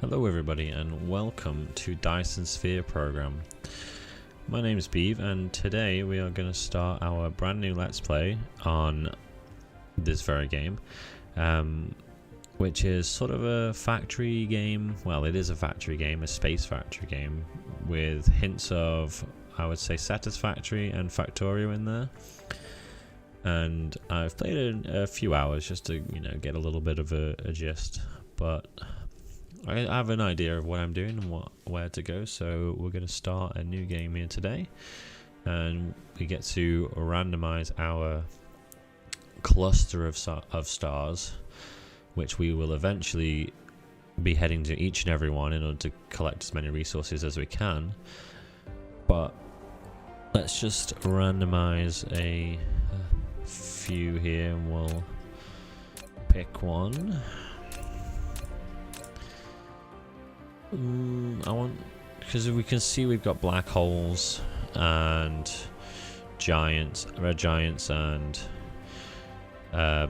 Hello everybody and welcome to Dyson Sphere program. My name is Beeve and today we are going to start our brand new Let's Play on this very game, which is sort of a factory game. Well, it is a factory game, a space factory game with hints of, I would say, Satisfactory and Factorio in there. And I've played it a few hours just to, get a little bit of a gist, but I have an idea of what I'm doing and where to go, so we're going to start a new game here today, and we get to randomize our cluster of stars, which we will eventually be heading to each and every one in order to collect as many resources as we can. But let's just randomize a few here and we'll pick one. Because we can see we've got black holes and giants, red giants and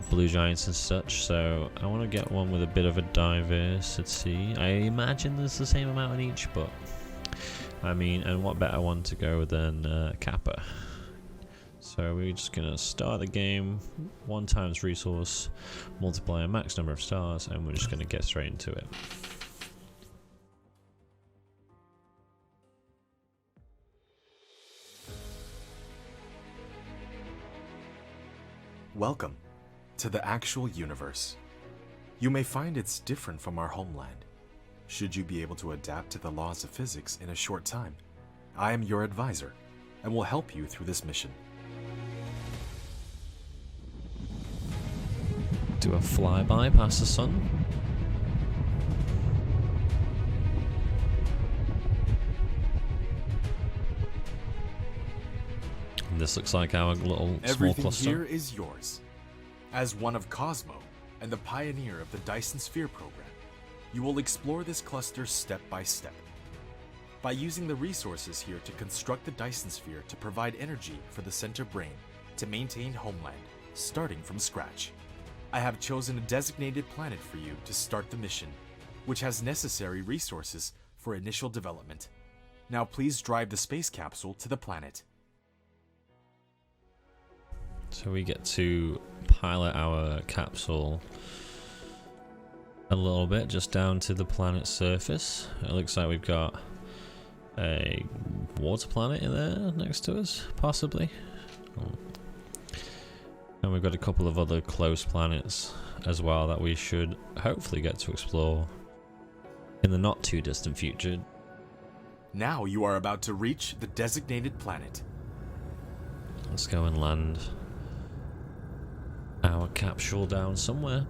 blue giants and such, so I want to get one with a bit of a diversity. I imagine there's the same amount in each, but I mean, and what better one to go than Kappa. So we're just going to start the game, 1 times resource, multiply a max number of stars, and we're just going to get straight into it. Welcome to the actual universe. You may find it's different from our homeland. Should you be able to adapt to the laws of physics in a short time, I am your advisor and will help you through this mission. Do a flyby past the sun. This looks like our little small cluster. Everything here is yours. As one of Cosmo and the pioneer of the Dyson Sphere program, you will explore this cluster step by step. By using the resources here to construct the Dyson Sphere to provide energy for the center brain to maintain homeland, starting from scratch. I have chosen a designated planet for you to start the mission, which has necessary resources for initial development. Now please drive the space capsule to the planet. So we get to pilot our capsule a little bit, just down to the planet's surface. It looks like we've got a water planet in there next to us, possibly. And we've got a couple of other close planets as well that we should hopefully get to explore in the not too distant future. Now you are about to reach the designated planet. Let's go and land our capsule down somewhere.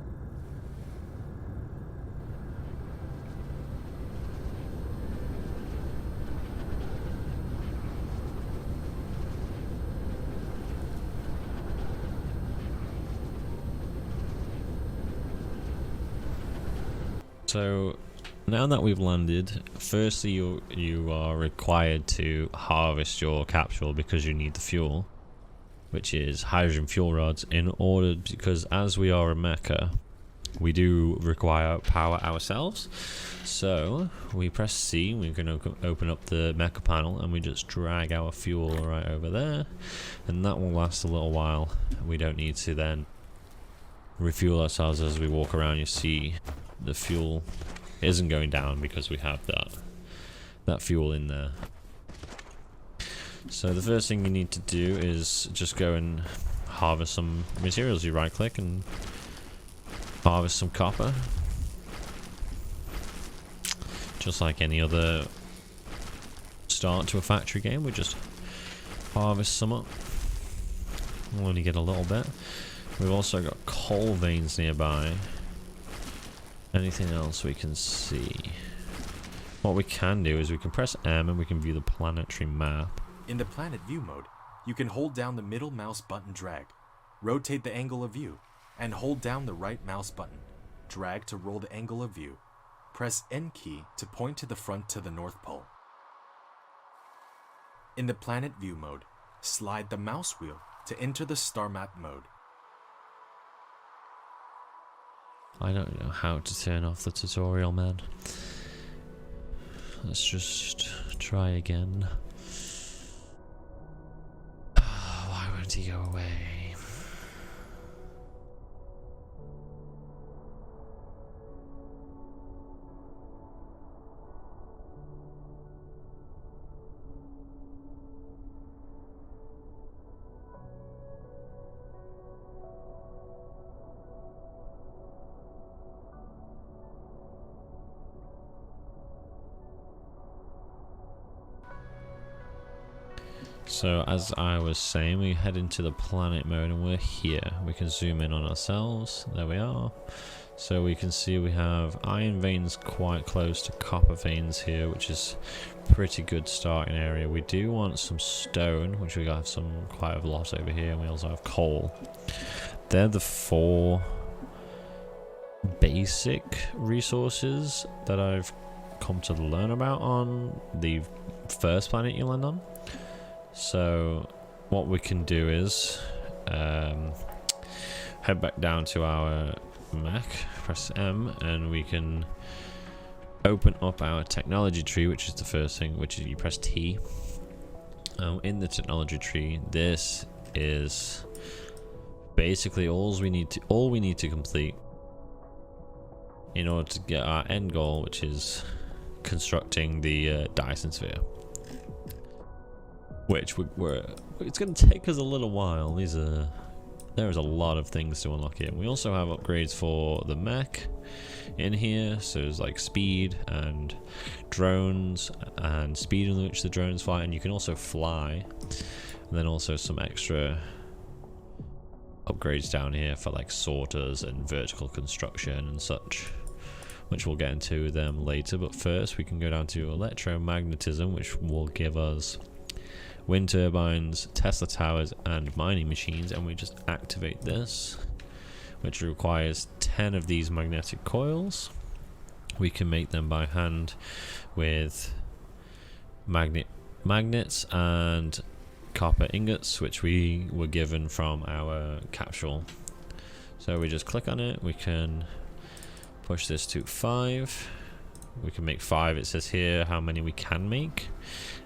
So now that we've landed, firstly you are required to harvest your capsule because you need the fuel, which is hydrogen fuel rods, because as we are a mecha, we do require power ourselves. So we press C, we're going to open up the mecha panel and we just drag our fuel right over there, and that will last a little while. We don't need to then refuel ourselves as we walk around. You see the fuel isn't going down because we have that fuel in there. So the first thing you need to do is just go and harvest some materials. You right click and harvest some copper. Just like any other start to a factory game, we just harvest some up. We'll only get a little bit. We've also got coal veins nearby. Anything else we can see? What we can do is we can press M and we can view the planetary map. In the planet view mode, you can hold down the middle mouse button, drag, rotate the angle of view, and hold down the right mouse button, drag to roll the angle of view. Press N key to point to the front to the North Pole. In the planet view mode, slide the mouse wheel to enter the star map mode. I don't know how to turn off the tutorial, man. let's just try again. Why won't he go away? So as I was saying, we head into the planet mode and we're here. We can zoom in on ourselves. There we are. So we can see we have iron veins quite close to copper veins here, which is pretty good starting area. We do want some stone, which we have some quite a lot over here, and we also have coal. They're the 4 basic resources that I've come to learn about on the first planet you land on. So what we can do is head back down to our Mac, press M, and we can open up our technology tree, which is the first thing, which is you press T. In the technology tree, this is basically all we need to complete in order to get our end goal, which is constructing the Dyson sphere. Which it's going to take us a little while. There is a lot of things to unlock here. We also have upgrades for the mech in here, so there's like speed and drones and speed in which the drones fly, and you can also fly. And then also some extra upgrades down here for like sorters and vertical construction and such, which we'll get into them later. But first we can go down to electromagnetism, which will give us wind turbines, Tesla towers, and mining machines, and we just activate this, which requires 10 of these magnetic coils. We can make them by hand with magnets and copper ingots, which we were given from our capsule. So we just click on it, we can push this to 5. We can make 5. It says here how many we can make,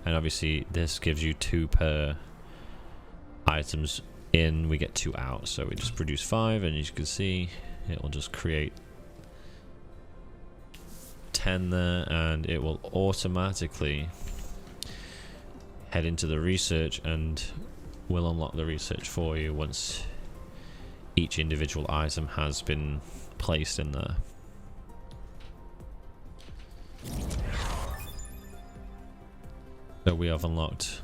and obviously this gives you 2 per items in, we get 2 out, so we just produce 5, and as you can see it will just create 10 there, and it will automatically head into the research and will unlock the research for you once each individual item has been placed in there. So we have unlocked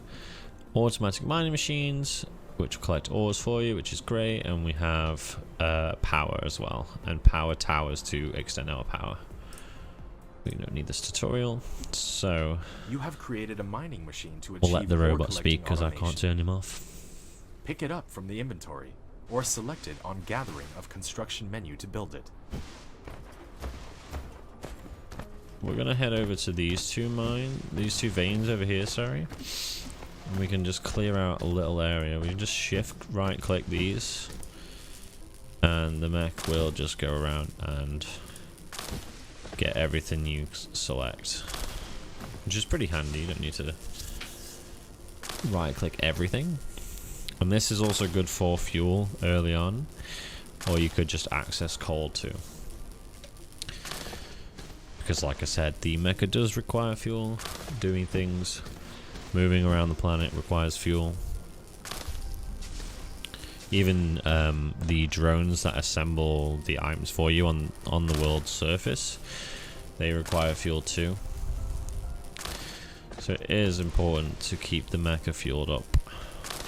automatic mining machines, which collect ores for you, which is great, and we have power as well, and power towers to extend our power. We don't need this tutorial, so you have created a mining machine to achieve we'll let the ore robot speak because I automation. can't turn him off. Pick it up from the inventory, or select it on Gathering of Construction menu to build it. We're gonna head over to these two veins over here, sorry. And we can just clear out a little area. We can just shift right click these, and the mech will just go around and get everything you select, which is pretty handy. You don't need to right click everything. And this is also good for fuel early on, or you could just access coal too. Because like I said, the mecha does require fuel. Doing things, moving around the planet requires fuel. Even the drones that assemble the items for you on the world's surface, they require fuel too. So it is important to keep the mecha fueled up.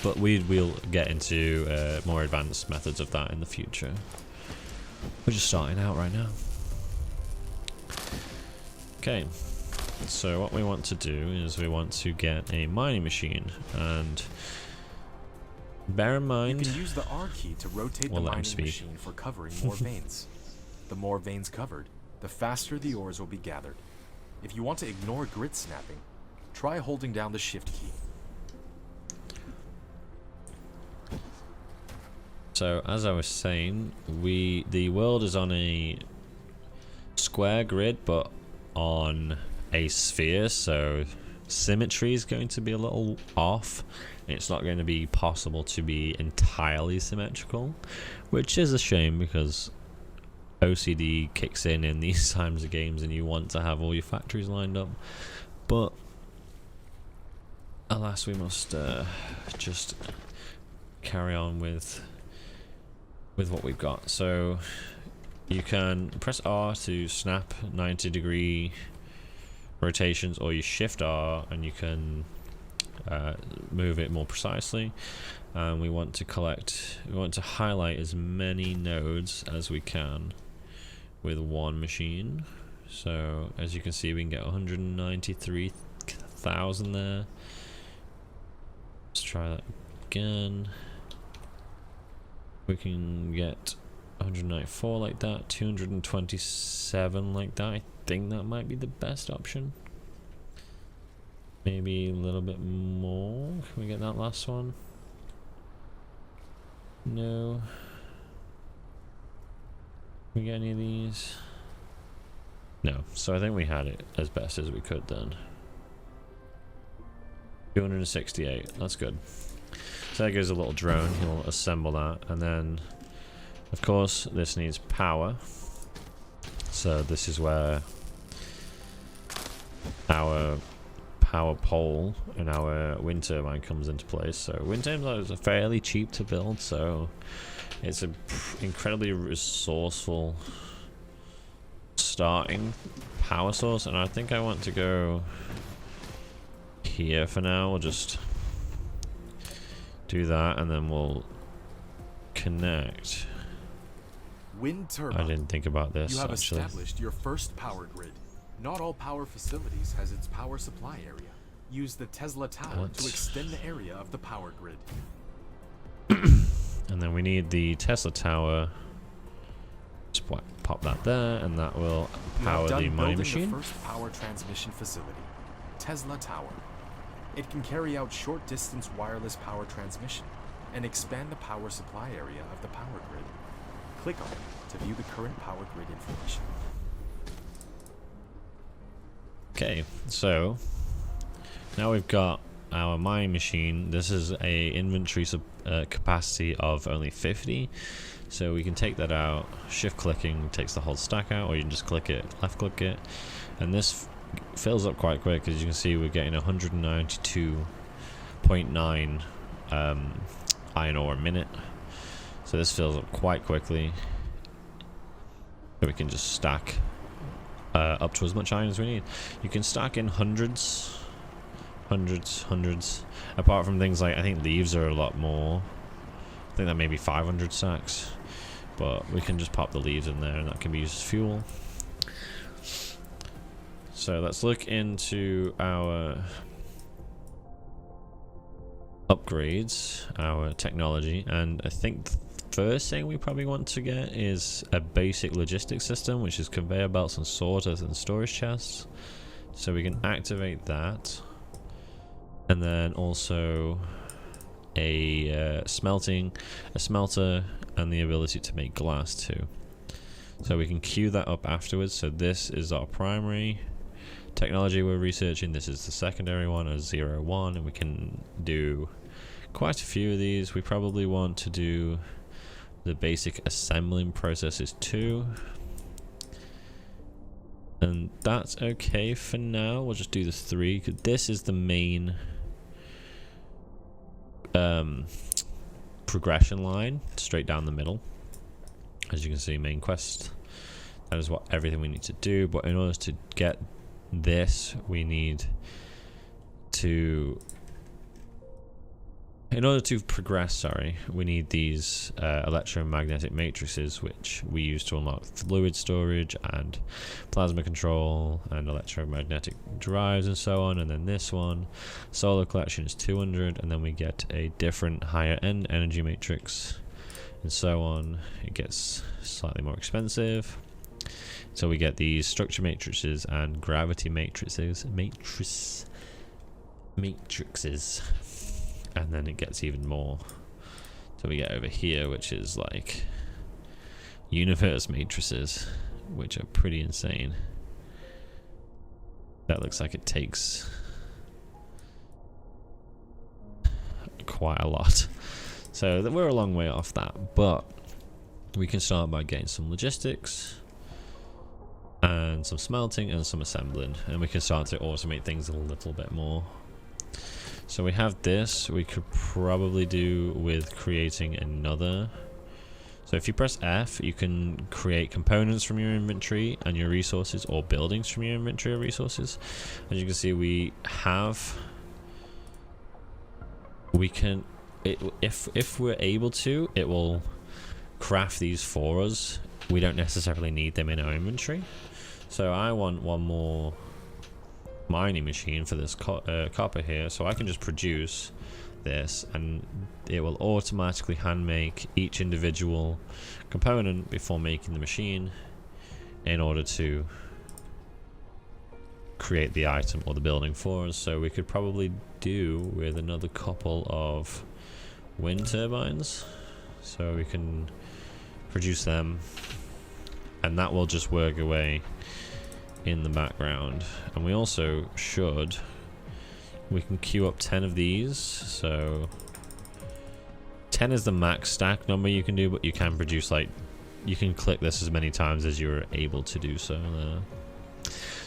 But we'll get into more advanced methods of that in the future. We're just starting out right now. Okay, so what we want to do is we want to get a mining machine, and bear in mind you can use the R key to rotate the mining machine for covering more veins. The more veins covered, the faster the ores will be gathered. If you want to ignore grid snapping, try holding down the shift key. So as I was saying, the world is on a square grid, but on a sphere, so symmetry is going to be a little off. It's not going to be possible to be entirely symmetrical, which is a shame because OCD kicks in these times of games and you want to have all your factories lined up. But alas, we must just carry on with what we've got. So you can press R to snap 90-degree rotations, or you shift R and you can move it more precisely. And we want to highlight as many nodes as we can with one machine. So as you can see, we can get 193,000 there. Let's try that again. We can get 194 like that, 227 like that. I think that might be the best option. Maybe a little bit more. Can we get that last one? No. Can we get any of these? No. So I think we had it as best as we could then. 268. That's good. So there goes a little drone. He'll assemble that, and then of course this needs power. So this is where our power pole and our wind turbine comes into place. So wind turbines are fairly cheap to build, so it's an incredibly resourceful starting power source. And I think I want to go here for now. We'll just do that and then we'll connect. Wind turbine. I didn't think about this. You have actually established your first power grid. Not all power facilities has its power supply area. Use the Tesla tower to extend the area of the power grid. And then we need the Tesla tower. Just pop that there, and that will power the mining machine. The first power transmission facility, Tesla Tower. It can carry out short-distance wireless power transmission and expand the power supply area of the power grid. Click on it to view the current power grid information. Okay, so now we've got our mining machine. This is a inventory capacity of only 50, so we can take that out. Shift clicking takes the whole stack out, or you can just click it, left click it, and this fills up quite quick. As you can see, we're getting 192.9 iron ore a minute, so this fills up quite quickly. So we can just stack up to as much iron as we need. You can stack in hundreds. Apart from things like, I think leaves are a lot more. I think that may be 500 stacks, but we can just pop the leaves in there and that can be used as fuel. So let's look into our upgrades, our technology, and I think the first thing we probably want to get is a basic logistics system, which is conveyor belts and sorters and storage chests. So we can activate that, and then also a smelter, and the ability to make glass too. So we can queue that up afterwards. So this is our primary technology we're researching. This is the secondary one, a 01, and we can do quite a few of these. We probably want to do the basic assembling processes too, and that's okay for now. We'll just do the 3 because this is the main progression line straight down the middle. As you can see, main quest, that is what everything we need to do. But in order to get this, we need to, in order to progress, we need these electromagnetic matrices, which we use to unlock fluid storage and plasma control and electromagnetic drives and so on. And then this one, solar collection, is 200, and then we get a different higher end energy matrix and so on. It gets slightly more expensive. So we get these structure matrices and gravity matrices, and then it gets even more. So we get over here, which is like universe matrices, which are pretty insane. That looks like it takes quite a lot. So we're a long way off that, but we can start by getting some logistics and some smelting and some assembling, and we can start to automate things a little bit more. So we have this. We could probably do with creating another. So if you press F, you can create components from your inventory and your resources, or buildings from your inventory or resources. As you can see, we can, if we're able to, it will craft these for us. We don't necessarily need them in our inventory. So I want one more mining machine for this copper here, so I can just produce this and it will automatically hand make each individual component before making the machine in order to create the item or the building for us. So we could probably do with another couple of wind turbines, so we can produce them, and that will just work away in the background. And we also we can queue up 10 of these. So 10 is the max stack number you can do, but you can produce, like, you can click this as many times as you're able to do so there.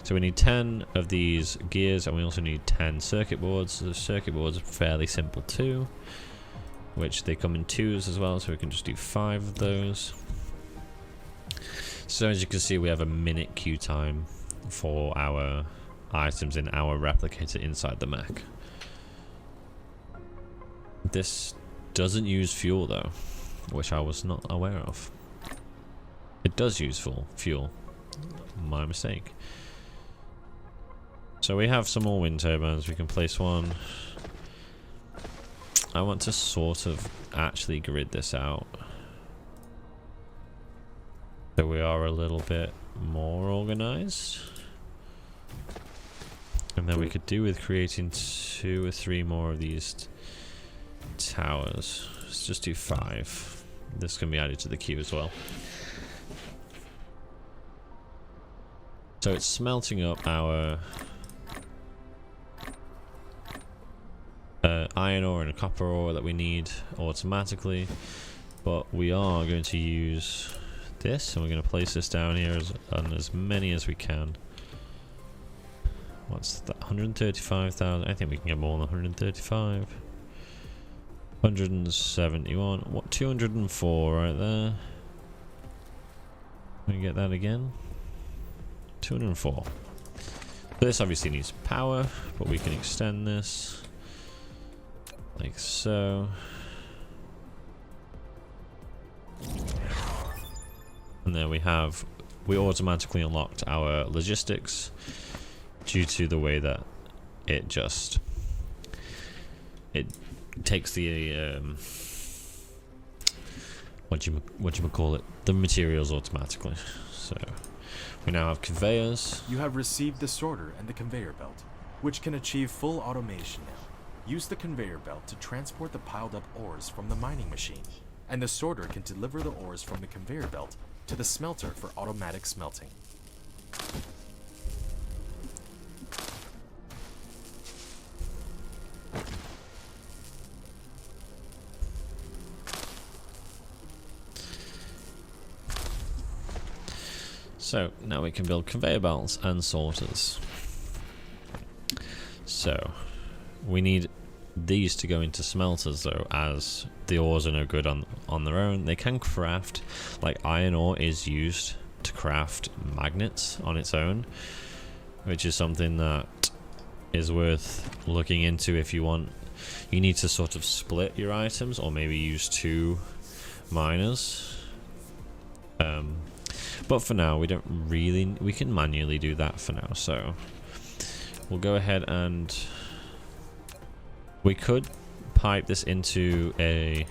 So we need 10 of these gears, and we also need 10 circuit boards. So the circuit boards are fairly simple too, which they come in twos as well, so we can just do 5 of those. So as you can see, we have a minute queue time for our items in our replicator inside the mech. This doesn't use fuel though, which I was not aware of. It does use fuel. My mistake. So we have some more wind turbines. We can place one. I want to sort of actually grid this out, so we are a little bit more organized. And then we could do with creating 2 or 3 more of these towers. Let's just do 5. This can be added to the queue as well. So it's smelting up our iron ore and a copper ore that we need automatically, but we are going to use this, and we're going to place this down here on as many as we can. What's that? 135,000. I think we can get more than 135. 171. What? 204 right there. We can get that again. 204. This obviously needs power, but we can extend this like so. And there we automatically unlocked our logistics due to the way that it takes the what you call it, the materials automatically. So we now have conveyors. You have received the sorter and the conveyor belt, which can achieve full automation now. Use the conveyor belt to transport the piled up ores from the mining machine, and the sorter can deliver the ores from the conveyor belt to the smelter for automatic smelting. So now we can build conveyor belts and sorters. So we need these to go into smelters though, as the ores are no good on their own. They can craft, like iron ore is used to craft magnets on its own, which is something that is worth looking into if you want. You need to sort of split your items, or maybe use 2 miners. But for now, we can manually do that for now. So we'll go ahead and we could pipe this into a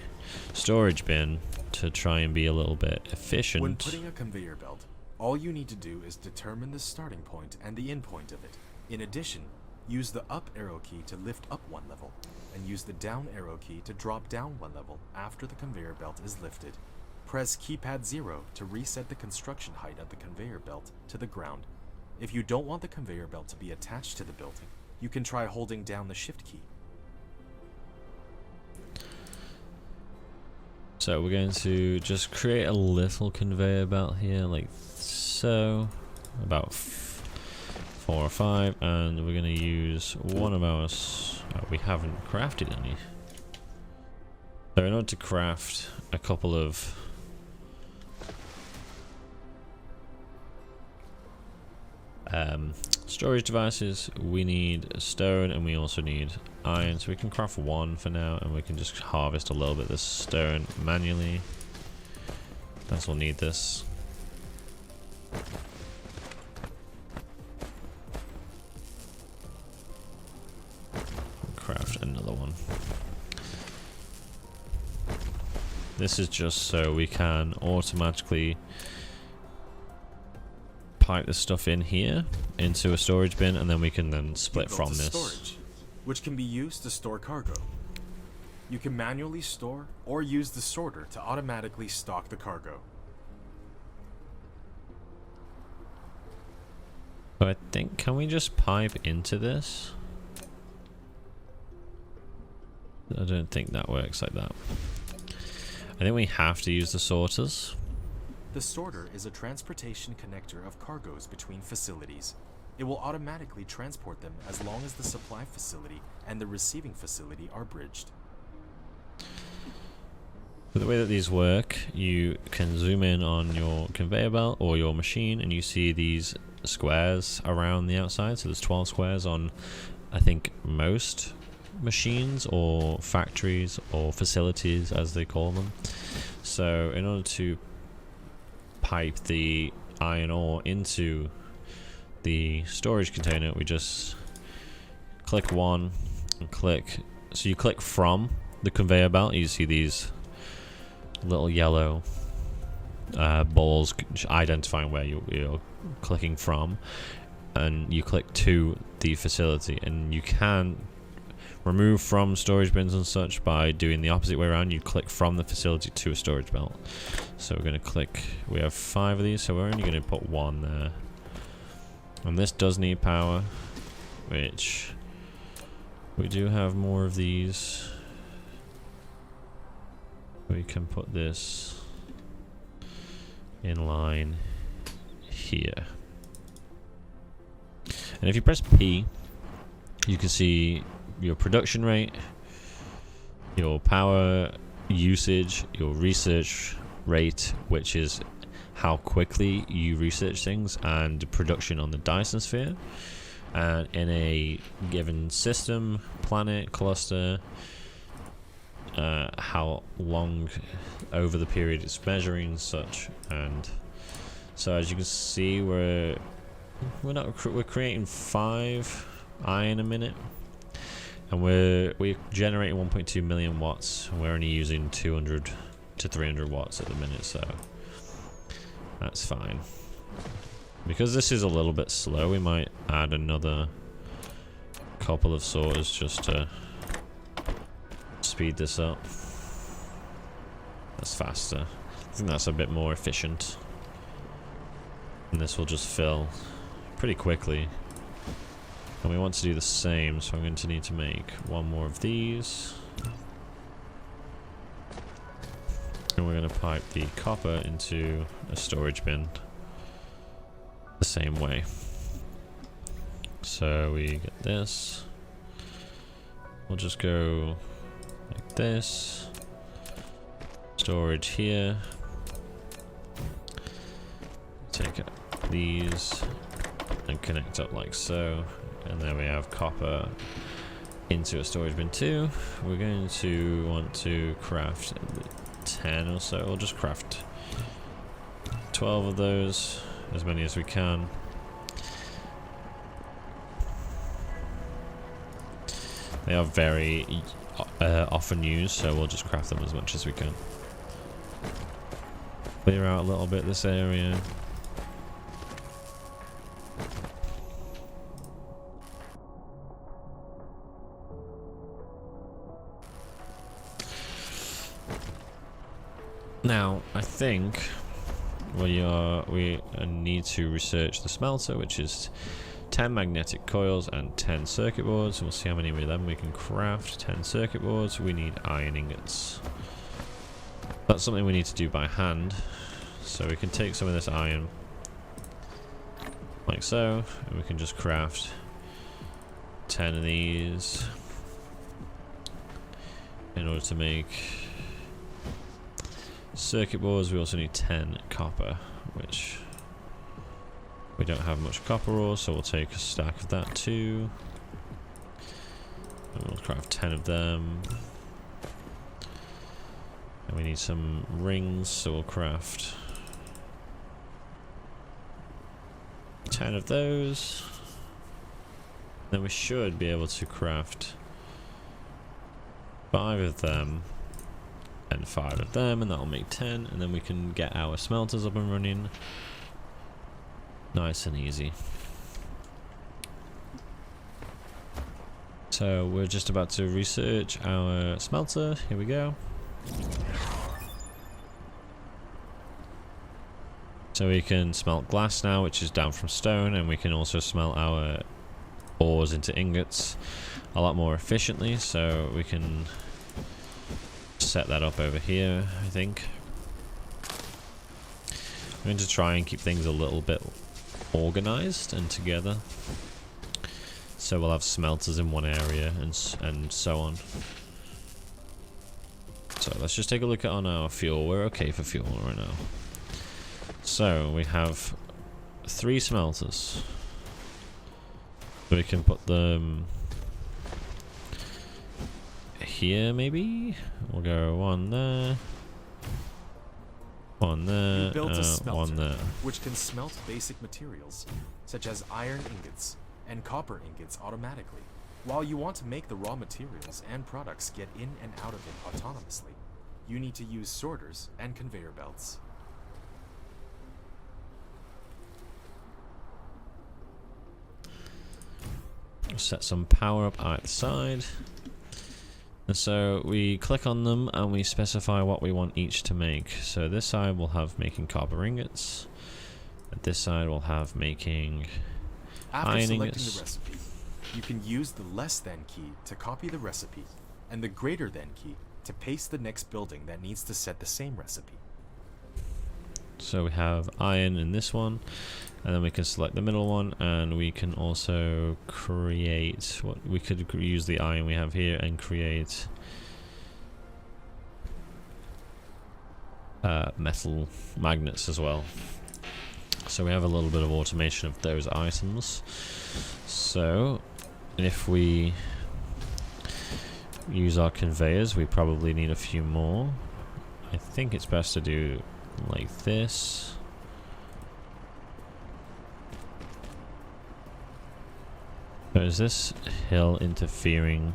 storage bin to try and be a little bit efficient. When putting a conveyor belt, all you need to do is determine the starting point and the end point of it. In addition, use the up arrow key to lift up 1 level, and use the down arrow key to drop down 1 level after the conveyor belt is lifted. Press keypad 0 to reset the construction height of the conveyor belt to the ground. If you don't want the conveyor belt to be attached to the building, you can try holding down the shift key. So we're going to just create a little conveyor belt here, like so, about 4 or 5, and we're going to use one of our. We haven't crafted any. So in order to craft a couple of storage devices, we need stone and we also need iron, so we can craft one for now and we can just harvest a little bit of this stone manually, as we'll need this. Craft another one. This is just so we can automatically pipe this stuff in here into a storage bin, and then we can then split from this. Storage, which can be used to store cargo. You can manually store or use the sorter to automatically stock the cargo. So I think, can we just pipe into this? I don't think that works like that. I think we have to use the sorters. The sorter is a transportation connector of cargoes between facilities. It will automatically transport them as long as the supply facility and the receiving facility are bridged. The way that these work, you can zoom in on your conveyor belt or your machine and you see these squares around the outside. So there's 12 squares on, I think, most machines or factories or facilities as they call them. So in order to pipe the iron ore into the storage container, we just click one and click. So you click from the conveyor belt, you see these little yellow balls identifying where you're clicking from, and you click to the facility, and you can remove from storage bins and such by doing the opposite way around. You click from the facility to a storage belt. So we're going to click, we have 5 of these, so we're only going to put 1 there. And this does need power, which we do have more of these. We can put this in line here. And if you press P, you can see your production rate, your power usage, your research rate, which is how quickly you research things, and production on the Dyson sphere. And in a given system, planet, cluster, how long over the period it's measuring and such. And so as you can see, we're creating 5 iron a minute, and we're generating 1.2 million watts. We're only using 200 to 300 watts at the minute, so that's fine. Because this is a little bit slow, we might add another couple of sorters just to speed this up. That's faster. I think that's a bit more efficient. And this will just fill pretty quickly. And we want to do the same, so I'm going to need to make 1 more of these. And we're going to pipe the copper into a storage bin the same way. So we get this. We'll just go like this. Storage here. Take these and connect up like so. And then we have copper into a storage bin too. We're going to want to craft 10 or so. We'll just craft 12 of those, as many as we can. They are very often used, so we'll just craft them as much as we can. Clear out a little bit this area. Now, I think we need to research the smelter, which is 10 magnetic coils and 10 circuit boards. We'll see how many of them we can craft. 10 circuit boards. We need iron ingots. That's something we need to do by hand. So we can take some of this iron, like so, and we can just craft 10 of these in order to make circuit boards. We also need 10 copper, which we don't have much copper ore, so we'll take a stack of that too. And we'll craft 10 of them. And we need some rings, so we'll craft 10 of those. Then we should be able to craft 5 of them and 5 of them, and that'll make 10, and then we can get our smelters up and running nice and easy. So we're just about to research our smelter. Here we go. So we can smelt glass now, which is down from stone, and we can also smelt our ores into ingots a lot more efficiently, so we can set that up over here, I think. I'm going to try and keep things a little bit organized and together, so we'll have smelters in one area and so on. So let's just take a look at on our fuel. We're okay for fuel right now. So we have 3 smelters. We can put them here, maybe. We'll go one there, one there, You built a smelter, one there. which can smelt basic materials, such as iron ingots and copper ingots automatically, while you want to make the raw materials and products get in and out of it autonomously. You need to use sorters and conveyor belts. Set some power up either side. And so we click on them and we specify what we want each to make. So this side will have making copper ingots. And this side will have making After iron selecting ingots. the recipe, you can use the less than key to copy the recipe, and the greater than key to paste the next building that needs to set the same recipe. So we have iron in this one, and then we can select the middle one, and we can also create what we could use the iron we have here and create metal magnets as well. So we have a little bit of automation of those items. So if we use our conveyors, we probably need a few more. I think it's best to do like this. So is this hill interfering?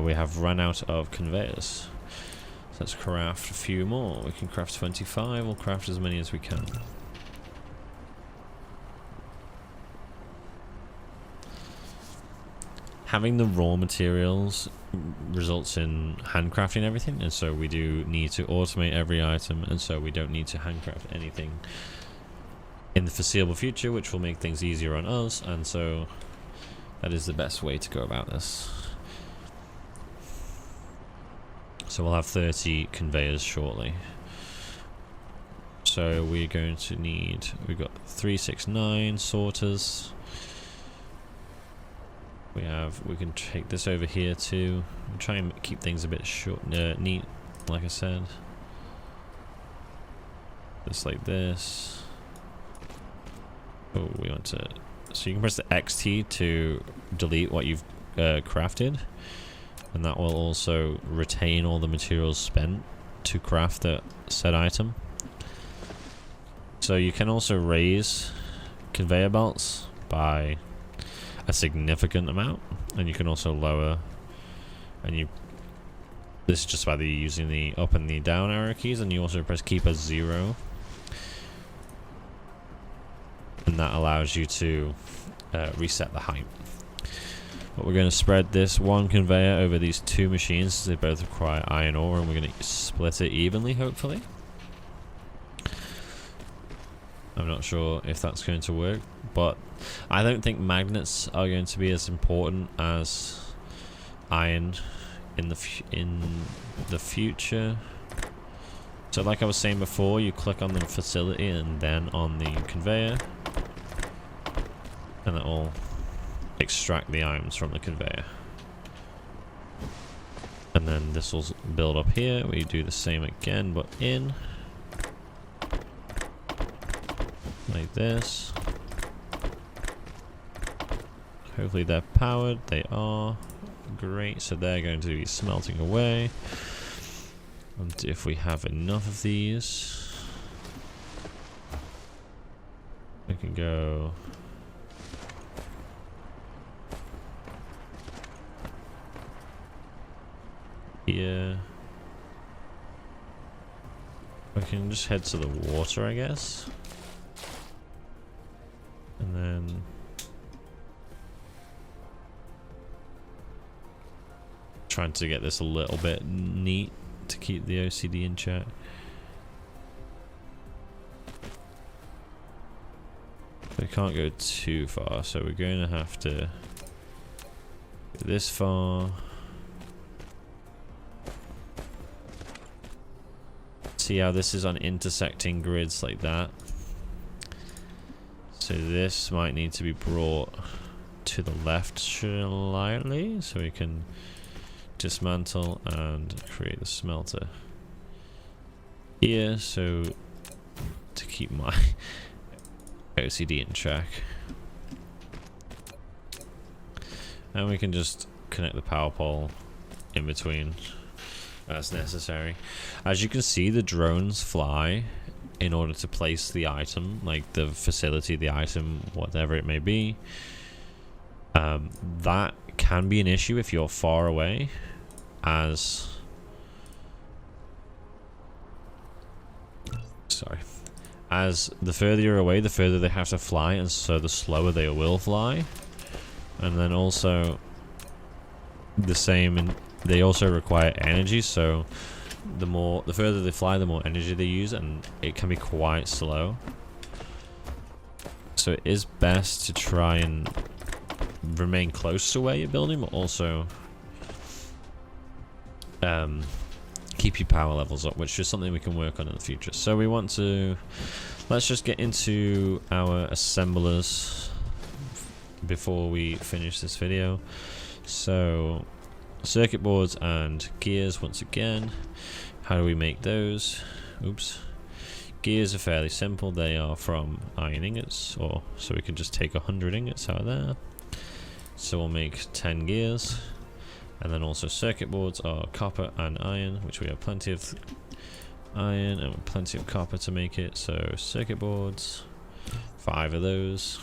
We have run out of conveyors. So let's craft a few more. We can craft 25. We'll craft as many as we can. Having the raw materials results in handcrafting everything, and so we do need to automate every item, and so we don't need to handcraft anything in the foreseeable future, which will make things easier on us, and so that is the best way to go about this. So we'll have 30 conveyors shortly. So we're going to need, we've got 369 sorters. We can take this over here too. We'll try and keep things a bit short, neat, like I said. Just like this. Oh, we want to. So you can press the X key to delete what you've crafted, and that will also retain all the materials spent to craft the said item. So you can also raise conveyor belts by a significant amount, and you can also lower, and this is just by using the up and the down arrow keys, and you also press keep as 0, and that allows you to reset the height. But we're going to spread this one conveyor over these 2 machines. They both require iron ore, and we're going to split it evenly, hopefully. I'm not sure if that's going to work, but I don't think magnets are going to be as important as iron in the future. So like I was saying before, you click on the facility and then on the conveyor, and it will extract the items from the conveyor. And then this will build up here. We do the same again, but in like this. Hopefully they're powered. They are. Great. So they're going to be smelting away. And if we have enough of these, we can go here. We can just head to the water, I guess. And then trying to get this a little bit neat to keep the OCD in check. We can't go too far, so we're going to have to go this far. See how this is on intersecting grids like that. So this might need to be brought to the left slightly, so we can dismantle and create the smelter here, so to keep my OCD in check. And we can just connect the power pole in between as necessary. As you can see, the drones fly in order to place the item, like the facility, the item, whatever it may be. That can be an issue if you're far away, as the further you're away, the further they have to fly, and so the slower they will fly. And then also the same, and they also require energy, so the further they fly, the more energy they use, and it can be quite slow. So it is best to try and remain close to where you're building, but also keep your power levels up, which is something we can work on in the future. So we want to, let's just get into our assemblers before we finish this video. So circuit boards and gears once again. How do we make those? Oops. Gears are fairly simple. They are from iron ingots, or so we can just take 100 ingots out of there. So we'll make 10 gears. And then also circuit boards are copper and iron, which we have plenty of iron and plenty of copper to make it. So circuit boards, 5 of those.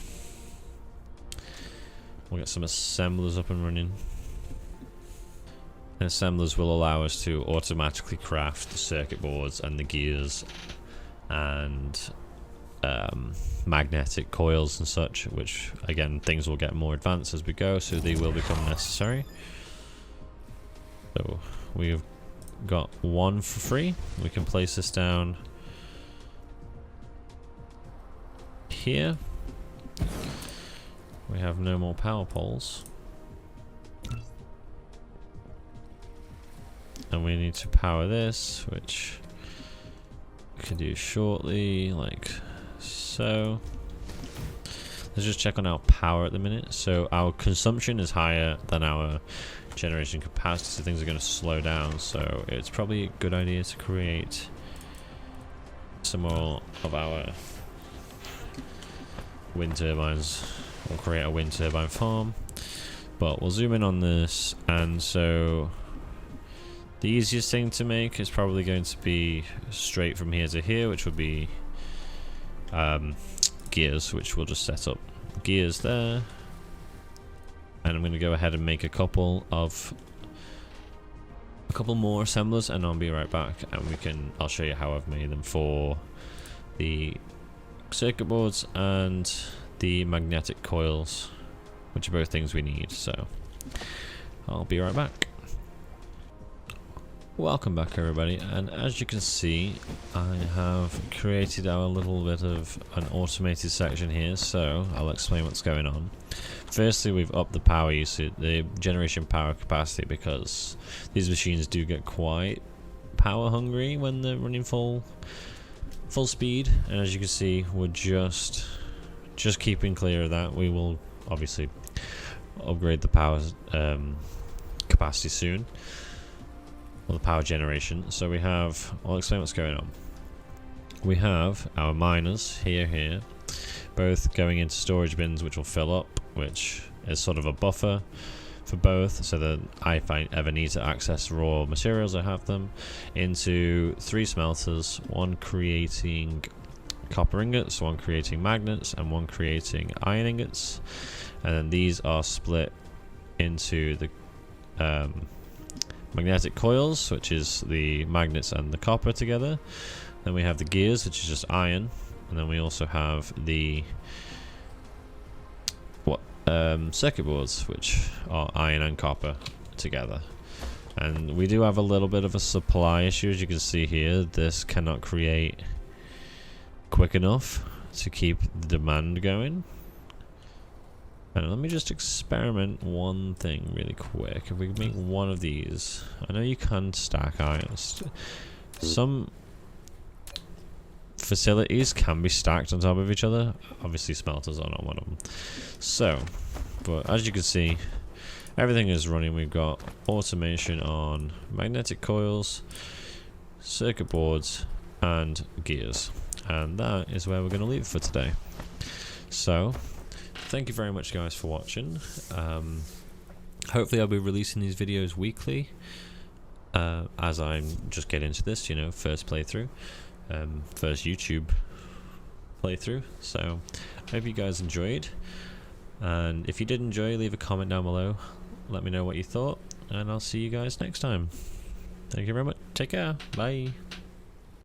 We'll get some assemblers up and running. And assemblers will allow us to automatically craft the circuit boards and the gears and magnetic coils and such, which again, things will get more advanced as we go, so they will become necessary. So we've got one for free. We can place this down here. We have no more power poles. And we need to power this, which we can do shortly, like so. Let's just check on our power at the minute. So our consumption is higher than our generation capacity, so things are going to slow down. So it's probably a good idea to create some more of our wind turbines. We'll create a wind turbine farm, but we'll zoom in on this. And so the easiest thing to make is probably going to be straight from here to here, which would be gears, which we'll just set up gears there. And I'm going to go ahead and make a couple more assemblers, and I'll be right back. And I'll show you how I've made them for the circuit boards and the magnetic coils, which are both things we need. So I'll be right back. Welcome back everybody, and as you can see I have created our little bit of an automated section here, so I'll explain what's going on. Firstly, we've upped the power usage, the generation power capacity, because these machines do get quite power hungry when they're running full speed, and as you can see we're just keeping clear of that. We will obviously upgrade the power capacity soon, or the power generation. So we have, I'll explain what's going on. We have our miners here, both going into storage bins which will fill up, which is sort of a buffer for both, so that if I ever need to access raw materials, I have them, into 3 smelters, one creating copper ingots, one creating magnets, and one creating iron ingots. And then these are split into the magnetic coils, which is the magnets and the copper together. Then we have the gears, which is just iron, and then we also have the circuit boards, which are iron and copper together. And we do have a little bit of a supply issue, as you can see here. This cannot create quick enough to keep the demand going. And let me just experiment one thing really quick. If we can make one of these, I know you can stack irons. Some facilities can be stacked on top of each other. Obviously smelters are not one of them. So, but as you can see, everything is running. We've got automation on magnetic coils, circuit boards, and gears. And that is where we're going to leave it for today. So, thank you very much guys for watching. Hopefully I'll be releasing these videos weekly, as I'm just getting into this, you know, first playthrough, first YouTube playthrough. So I hope you guys enjoyed, and if you did enjoy, leave a comment down below, let me know what you thought, and I'll see you guys next time. Thank you very much, take care, bye.